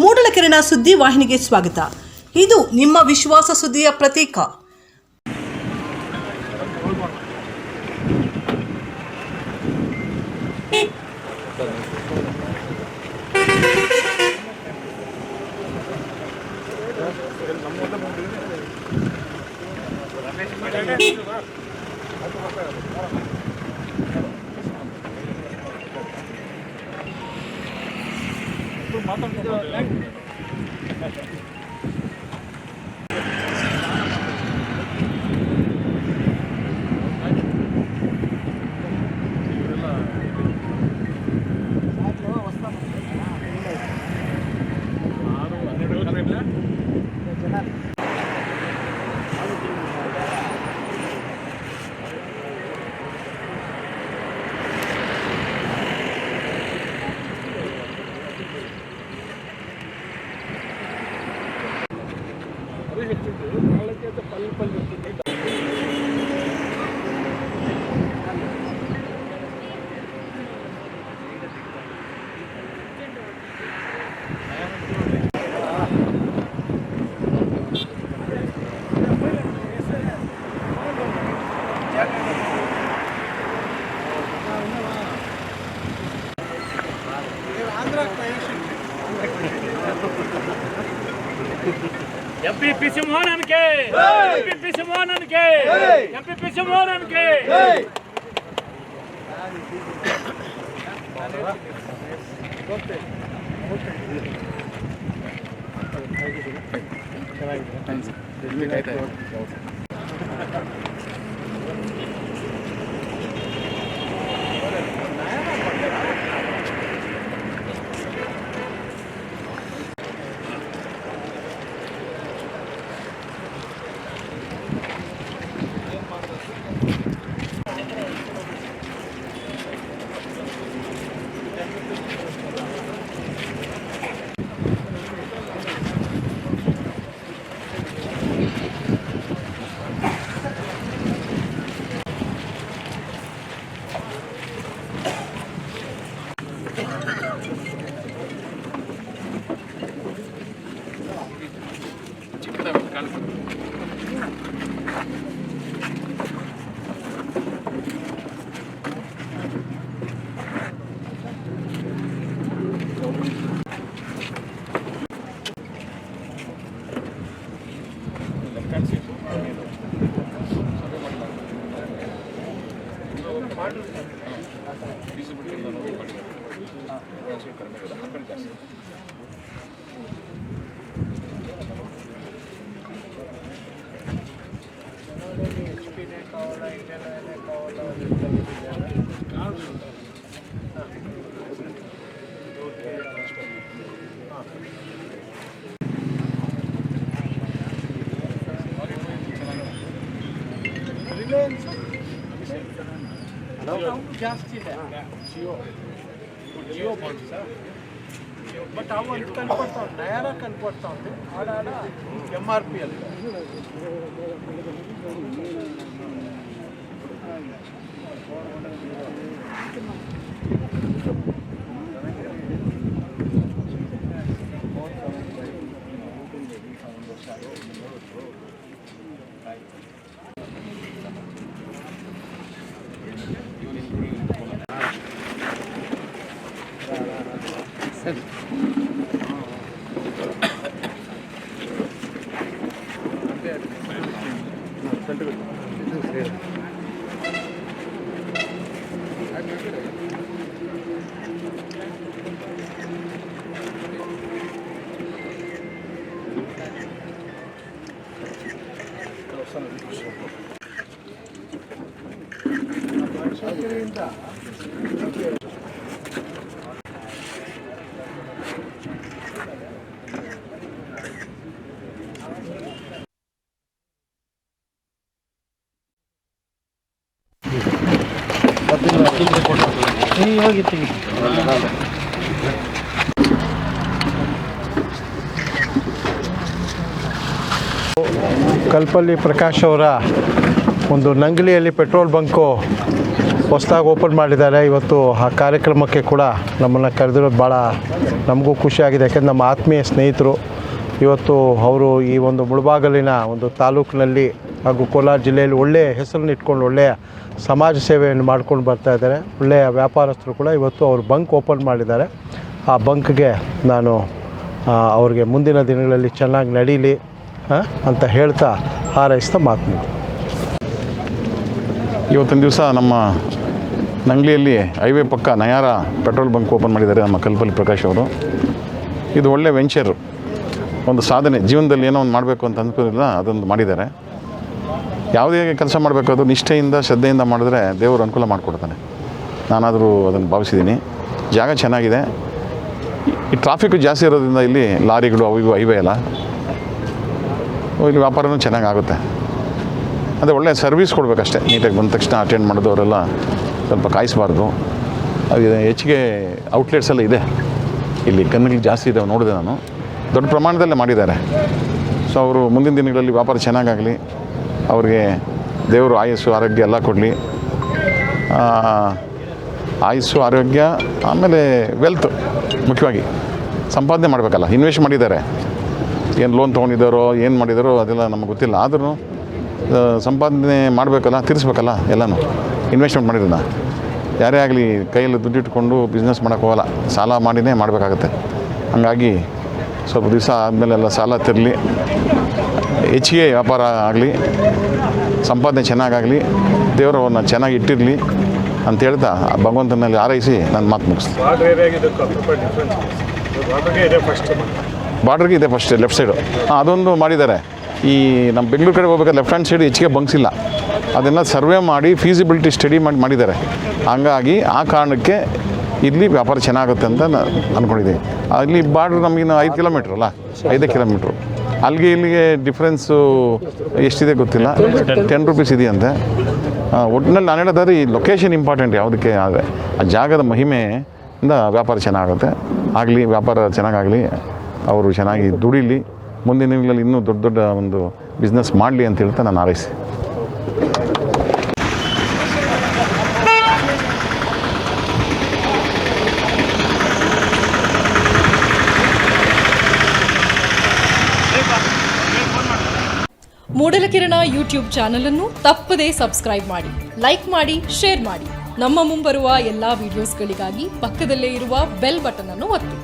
ಮೂಡಲಕೆರೆನ ಸುದ್ದಿ ವಾಹಿನಿಗೆ ಸ್ವಾಗತ. ಇದು ನಿಮ್ಮ ವಿಶ್ವಾಸ ಸುದ್ದಿಯ ಪ್ರತೀಕ. ఎంపీపీసీ మోహన్కే ఎంపీపీసీ మోహన్కే ఎంపీపీసీ మోహన్కే ಜಾಸ್ತಿ ಇದೆ ಜಿಯೋ ಬಾಂಡ್ಸ್ ಬಟ್ ಅವು ಅಂತ ಕನ್ಕೊಡ್ತಾ ಉಂಟು ನಯಾರ ಕನ್ಕೊಡ್ತಾ ಉಂಟು ಆಡಾಡ MRP ಅಲ್ಲಿ ಕಲ್ಪಲ್ಲಿ ಪ್ರಕಾಶ್ ಅವರ ಒಂದು ನಂಗ್ಲಿಯಲ್ಲಿ ಪೆಟ್ರೋಲ್ ಬಂಕು ಹೊಸದಾಗಿ ಓಪನ್ ಮಾಡಿದ್ದಾರೆ. ಇವತ್ತು ಆ ಕಾರ್ಯಕ್ರಮಕ್ಕೆ ಕೂಡ ನಮ್ಮನ್ನು ಕರೆದಿರೋದು ಭಾಳ ನಮಗೂ ಖುಷಿಯಾಗಿದೆ. ಯಾಕೆಂದರೆ ನಮ್ಮ ಆತ್ಮೀಯ ಸ್ನೇಹಿತರು ಇವತ್ತು ಅವರು ಈ ಒಂದು ಮುಳಬಾಗಿಲಿನ ಒಂದು ತಾಲೂಕಿನಲ್ಲಿ ಹಾಗೂ ಕೋಲಾರ ಜಿಲ್ಲೆಯಲ್ಲಿ ಒಳ್ಳೆಯ ಹೆಸರನ್ನು ಇಟ್ಕೊಂಡು ಒಳ್ಳೆಯ ಸಮಾಜ ಸೇವೆಯನ್ನು ಮಾಡ್ಕೊಂಡು ಬರ್ತಾಯಿದ್ದಾರೆ. ಒಳ್ಳೆಯ ವ್ಯಾಪಾರಸ್ಥರು ಕೂಡ ಇವತ್ತು ಅವರು ಬಂಕ್ ಓಪನ್ ಮಾಡಿದ್ದಾರೆ. ಆ ಬಂಕ್ಗೆ ನಾನು ಅವ್ರಿಗೆ ಮುಂದಿನ ದಿನಗಳಲ್ಲಿ ಚೆನ್ನಾಗಿ ನಡೀಲಿ ಅಂತ ಹೇಳ್ತಾ ಹಾರೈಸ್ತಾ ಮಾತು. ಇವತ್ತಿನ ದಿವಸ ನಮ್ಮ ನಂಗ್ಲಿಯಲ್ಲಿ ಹೈವೇ ಪಕ್ಕ ನಯಾರ ಪೆಟ್ರೋಲ್ ಬಂಕ್ ಓಪನ್ ಮಾಡಿದ್ದಾರೆ ನಮ್ಮ ಕಲ್ಪಲ್ಲಿ ಪ್ರಕಾಶ್ ಅವರು. ಇದು ಒಳ್ಳೆ ವೆಂಚರು, ಒಂದು ಸಾಧನೆ. ಜೀವನದಲ್ಲಿ ಏನೋ ಒಂದು ಮಾಡಬೇಕು ಅಂತ ಅಂದ್ಕೊಂಡಿಲ್ಲ, ಅದೊಂದು ಮಾಡಿದ್ದಾರೆ. ಯಾವುದೇ ಕೆಲಸ ಮಾಡಬೇಕಾದ್ರೂ ನಿಷ್ಠೆಯಿಂದ ಶ್ರದ್ಧೆಯಿಂದ ಮಾಡಿದ್ರೆ ದೇವರು ಅನುಕೂಲ ಮಾಡಿಕೊಡ್ತಾನೆ. ನಾನಾದರೂ ಅದನ್ನು ಭಾವಿಸಿದ್ದೀನಿ. ಜಾಗ ಚೆನ್ನಾಗಿದೆ. ಈ ಟ್ರಾಫಿಕ್ಕು ಜಾಸ್ತಿ ಇರೋದ್ರಿಂದ ಇಲ್ಲಿ ಲಾರಿಗಳು ಅವು ಇವು ಹೈವೇ ಅಲ್ಲ, ಇಲ್ಲಿ ವ್ಯಾಪಾರನೂ ಚೆನ್ನಾಗಿ ಆಗುತ್ತೆ. ಅದೇ ಒಳ್ಳೆಯ ಸರ್ವಿಸ್ ಕೊಡಬೇಕಷ್ಟೇ. ನೀಟಾಗಿ ಬಂದ ತಕ್ಷಣ ಅಟೆಂಡ್ ಮಾಡಿದವರೆಲ್ಲ ಸ್ವಲ್ಪ ಕಾಯಿಸಬಾರ್ದು. ಅದು ಹೆಚ್ಚಿಗೆ ಔಟ್ಲೆಟ್ಸ್ ಎಲ್ಲ ಇದೆ ಇಲ್ಲಿ, ಕಣ್ಣಿಗೆ ಜಾಸ್ತಿ ಇದ್ದಾವೆ, ನೋಡಿದೆ ನಾನು. ದೊಡ್ಡ ಪ್ರಮಾಣದಲ್ಲೇ ಮಾಡಿದ್ದಾರೆ. ಸೊ ಅವರು ಮುಂದಿನ ದಿನಗಳಲ್ಲಿ ವ್ಯಾಪಾರ ಚೆನ್ನಾಗಾಗಲಿ, ಅವ್ರಿಗೆ ದೇವರು ಆಯಸ್ಸು ಆರೋಗ್ಯ ಎಲ್ಲ ಕೊಡಲಿ. ಆಯಸ್ಸು ಆರೋಗ್ಯ, ಆಮೇಲೆ ವೆಲ್ತ್, ಮುಖ್ಯವಾಗಿ ಸಂಪಾದನೆ ಮಾಡಬೇಕಲ್ಲ. ಇನ್ವೆಸ್ಟ್ ಮಾಡಿದ್ದಾರೆ, ಏನು ಲೋನ್ ತೊಗೊಂಡಿದ್ದಾರೋ ಏನು ಮಾಡಿದಾರೋ ಅದೆಲ್ಲ ನಮಗೆ ಗೊತ್ತಿಲ್ಲ. ಆದ್ರೂ ಸಂಪಾದನೆ ಮಾಡಬೇಕಲ್ಲ, ತೀರಿಸ್ಬೇಕಲ್ಲ ಎಲ್ಲನೂ. ಇನ್ವೆಸ್ಟ್ಮೆಂಟ್ ಮಾಡಿರೋಣ ಯಾರೇ ಆಗಲಿ ಕೈಯಲ್ಲಿ ದುಡ್ಡಿಟ್ಕೊಂಡು ಬಿಸ್ನೆಸ್ ಮಾಡೋಕ್ಕೆ ಹೋಗಲ್ಲ, ಸಾಲ ಮಾಡಿನೇ ಮಾಡಬೇಕಾಗತ್ತೆ. ಹಾಗಾಗಿ ಸ್ವಲ್ಪ ದಿವಸ ಆದಮೇಲೆಲ್ಲ ಸಾಲ ತಿರಲಿ, ಹೆಚ್ಚಿಗೆ ವ್ಯಾಪಾರ ಆಗಲಿ, ಸಂಪಾದನೆ ಚೆನ್ನಾಗಾಗಲಿ, ದೇವರವ್ರನ್ನ ಚೆನ್ನಾಗಿ ಇಟ್ಟಿರಲಿ ಅಂತ ಹೇಳ್ತಾ ಭಗವಂತನಲ್ಲಿ ಹಾರೈಸಿ ನಾನು ಮಾತು ಮುಗಿಸ್ತೀನಿ. ಬಾರ್ಡ್ರಿಗೆ ಇದೆ ಫಸ್ಟ್ ಲೆಫ್ಟ್ ಸೈಡು. ಅದೊಂದು ಮಾಡಿದ್ದಾರೆ. ಈ ನಮ್ಮ ಬೆಂಗಳೂರು ಕಡೆ ಹೋಗ್ಬೇಕಾದ್ರೆ ಲೆಫ್ಟ್ ಹ್ಯಾಂಡ್ ಸೈಡ್ ಹೆಚ್ಚಿಗೆ ಬಂಕ್ಸಿಲ್ಲ, ಅದನ್ನು ಸರ್ವೆ ಮಾಡಿ ಫೀಸಿಬಿಲಿಟಿ ಸ್ಟಡಿ ಮಾಡಿದ್ದಾರೆ. ಹಂಗಾಗಿ ಆ ಕಾರಣಕ್ಕೆ ಇಲ್ಲಿ ವ್ಯಾಪಾರ ಚೆನ್ನಾಗುತ್ತೆ ಅಂತ ಅಂದ್ಕೊಂಡಿದ್ದೀನಿ. ಅಲ್ಲಿ ಬಾರ್ಡ್ರ್ ನಮಗಿನ್ನು 5 ಕಿಲೋಮೀಟ್ರ್ ಅಲ್ಲ, 5 ಕಿಲೋಮೀಟ್ರು. ಅಲ್ಲಿಗೆ ಇಲ್ಲಿಗೆ ಡಿಫ್ರೆನ್ಸು ಎಷ್ಟಿದೆ ಗೊತ್ತಿಲ್ಲ, 10 ರೂಪೀಸ್ ಇದೆಯಂತೆ. ಒಟ್ಟಿನಲ್ಲಿ ನಾನು ಹೇಳೋದಾದ್ರೆ ಈ ಲೊಕೇಶನ್ ಇಂಪಾರ್ಟೆಂಟ್ ಯಾವುದಕ್ಕೆ ಆದರೆ ಆ ಜಾಗದ ಮಹಿಮೆಯಿಂದ ವ್ಯಾಪಾರ ಚೆನ್ನಾಗುತ್ತೆ. ಆಗಲಿ, ವ್ಯಾಪಾರ ಚೆನ್ನಾಗಾಗಲಿ, ಅವರು ಚೆನ್ನಾಗಿ ದುಡಿಲಿ, ಮುಂದಿನ ದಿನಗಳಲ್ಲಿ ಇನ್ನೂ ದೊಡ್ಡ ದೊಡ್ಡ ಒಂದು ಬಿಸ್ನೆಸ್ ಮಾಡಲಿ ಅಂತ ಹೇಳ್ತಾ ನಾನು ಹಾರೈಸಿ. ಮೂಡಲಕಿರಣ ಯೂಟ್ಯೂಬ್ ಚಾನಲ್ ಅನ್ನು ತಪ್ಪದೇ ಸಬ್ಸ್ಕ್ರೈಬ್ ಮಾಡಿ, ಲೈಕ್ ಮಾಡಿ, ಶೇರ್ ಮಾಡಿ. ನಮ್ಮ ಮುಂಬರುವ ಎಲ್ಲಾ ವಿಡಿಯೋಸ್ಗಳಿಗಾಗಿ ಪಕ್ಕದಲ್ಲೇ ಇರುವ ಬೆಲ್ ಬಟನ್ ಅನ್ನು ಒತ್ತಿ.